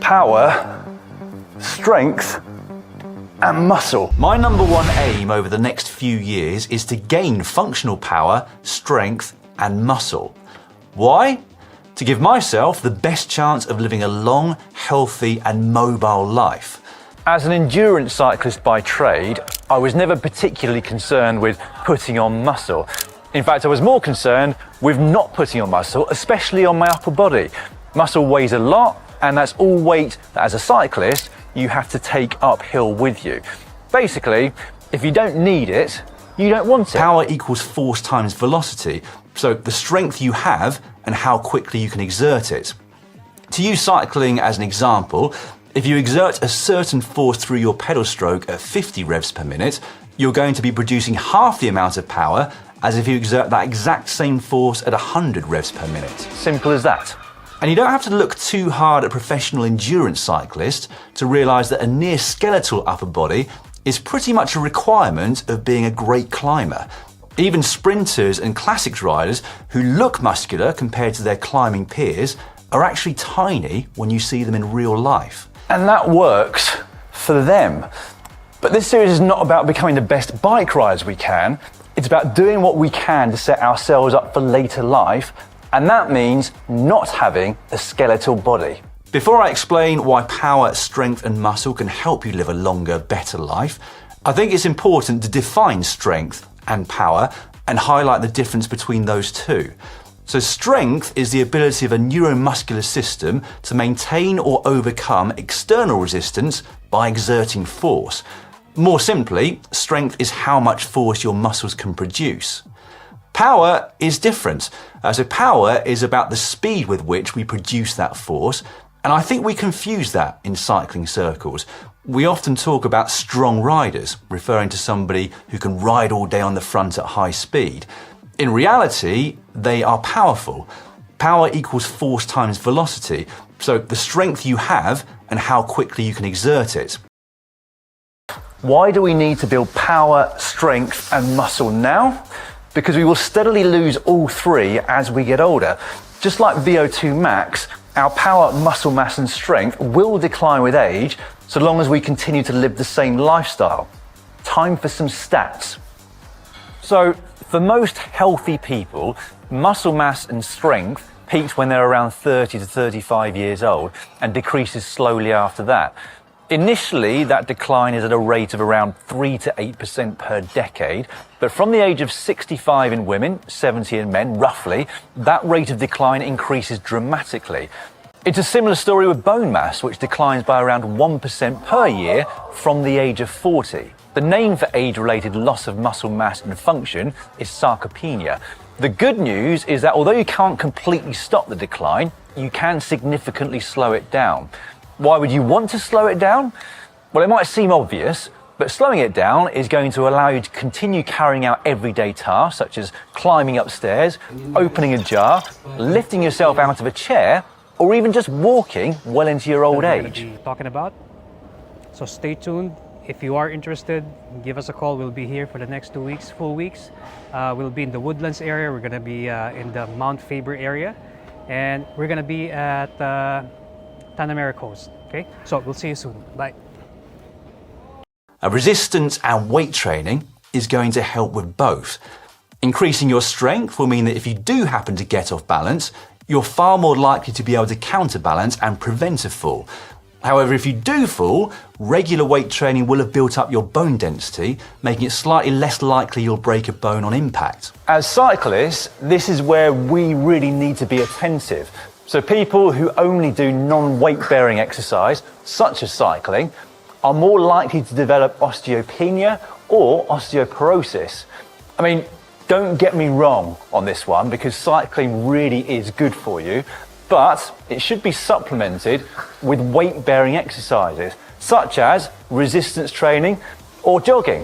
power, strength, and muscle. My number one aim over the next few years is to gain functional power, strength, and muscle. Why? To give myself the best chance of living a long, healthy, and mobile life. As an endurance cyclist by trade, I was never particularly concerned with putting on muscle. In fact, I was more concerned with not putting on muscle, especially on my upper body. Muscle weighs a lot, and that's all weight that as a cyclist, you have to take uphill with you. Basically, if you don't need it, you don't want it. Power equals force times velocity, so the strength you have and how quickly you can exert it. To use cycling as an example, if you exert a certain force through your pedal stroke at 50 revs per minute, you're going to be producing half the amount of power as if you exert that exact same force at 100 revs per minute. Simple as that. And you don't have to look too hard at professional endurance cyclists to realise that a near skeletal upper body is pretty much a requirement of being a great climber. Even sprinters and classics riders who look muscular compared to their climbing peers are actually tiny when you see them in real life. And that works for them. But this series is not about becoming the best bike riders we can. It's about doing what we can to set ourselves up for later life, and that means not having a skeletal body. Before I explain why power, strength and muscle can help you live a longer, better life, I think it's important to define strength and power and highlight the difference between those two. So strength is the ability of a neuromuscular system to maintain or overcome external resistance by exerting force. More simply, strength is how much force your muscles can produce. Power is different. So power is about the speed with which we produce that force, and I think we confuse that in cycling circles. We often talk about strong riders, referring to somebody who can ride all day on the front at high speed. In reality, they are powerful. Power equals force times velocity, so the strength you have and how quickly you can exert it. Why do we need to build power, strength and muscle now? Because we will steadily lose all three as we get older. Just like VO2 max, our power, muscle mass and strength will decline with age so long as we continue to live the same lifestyle. Time for some stats. So, for most healthy people, muscle mass and strength peaks when they're around 30 to 35 years old and decreases slowly after that. Initially, that decline is at a rate of around 3 to 8% per decade, but from the age of 65 in women, 70 in men, roughly, that rate of decline increases dramatically. It's a similar story with bone mass, which declines by around 1% per year from the age of 40. The name for age-related loss of muscle mass and function is sarcopenia. The good news is that although you can't completely stop the decline, you can significantly slow it down. Why would you want to slow it down? Well, it might seem obvious, but slowing it down is going to allow you to continue carrying out everyday tasks such as climbing upstairs, opening a jar, lifting yourself out of a chair, or even just walking well into your old age. Talking about. So stay tuned. If you are interested, give us a call. We'll be here for the next 2 weeks, full weeks. We'll be in the Woodlands area. We're going to be in the Mount Faber area, and we're going to be at Tanamera Coast. Okay, so we'll see you soon. Bye. Resistance and weight training is going to help with both. Increasing your strength will mean that if you do happen to get off balance, you're far more likely to be able to counterbalance and prevent a fall. However, if you do fall, regular weight training will have built up your bone density, making it slightly less likely you'll break a bone on impact. As cyclists, this is where we really need to be attentive. So people who only do non-weight-bearing exercise, such as cycling, are more likely to develop osteopenia or osteoporosis. I mean, don't get me wrong on this one, because cycling really is good for you, but it should be supplemented with weight-bearing exercises, such as resistance training or jogging.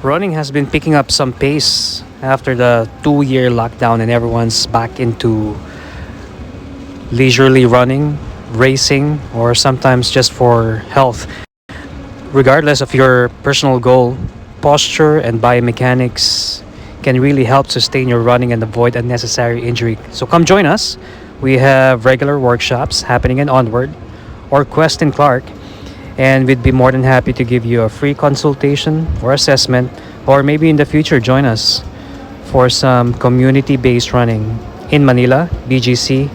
Running has been picking up some pace after the 2-year lockdown, and everyone's back into leisurely running, racing, or sometimes just for health. Regardless of your personal goal, posture and biomechanics can really help sustain your running and avoid unnecessary injury. So come join us. We have regular workshops happening in Onward or Quest in Clark, and we'd be more than happy to give you a free consultation or assessment, or maybe in the future join us for some community-based running in Manila, BGC,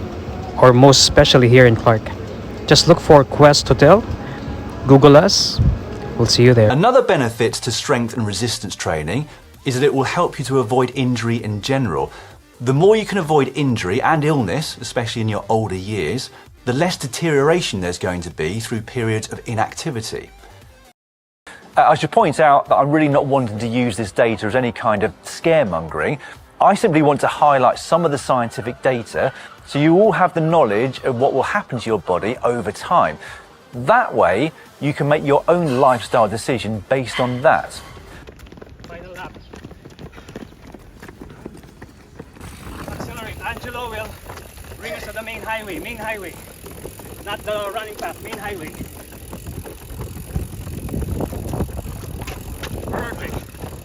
or most especially here in Clark. Just look for Quest Hotel, Google us, we'll see you there. Another benefit to strength and resistance training is that it will help you to avoid injury in general. The more you can avoid injury and illness, especially in your older years, the less deterioration there's going to be through periods of inactivity. I should point out that I'm really not wanting to use this data as any kind of scaremongering. I simply want to highlight some of the scientific data so you all have the knowledge of what will happen to your body over time. That way, you can make your own lifestyle decision based on that. Final lap. Accelerate. Angelo will bring us to the main highway. Not the running path, main highway. Perfect.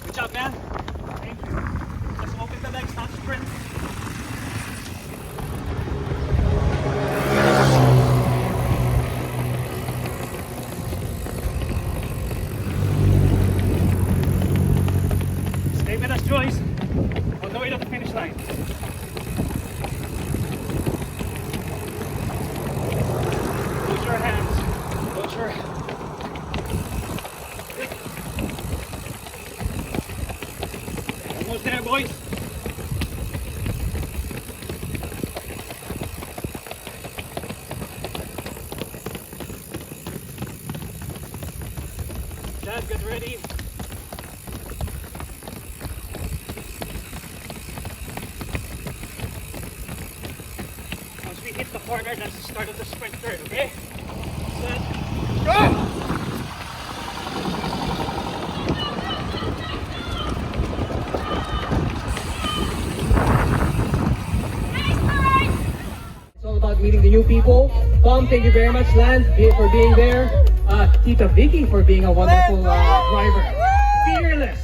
Good job, man. Thank you. Let's open the legs, not sprint. Stay with us, Joyce. On the way to the finish line. Close your hands. Close your hands. Almost there, boys. Chad, get ready. Once we hit the corner, that's the start of the sprint third, okay? Set, go! It's all about meeting the new people. Tom, thank you very much, Lance, for being there. Tita Vicky for being a wonderful driver. Fearless.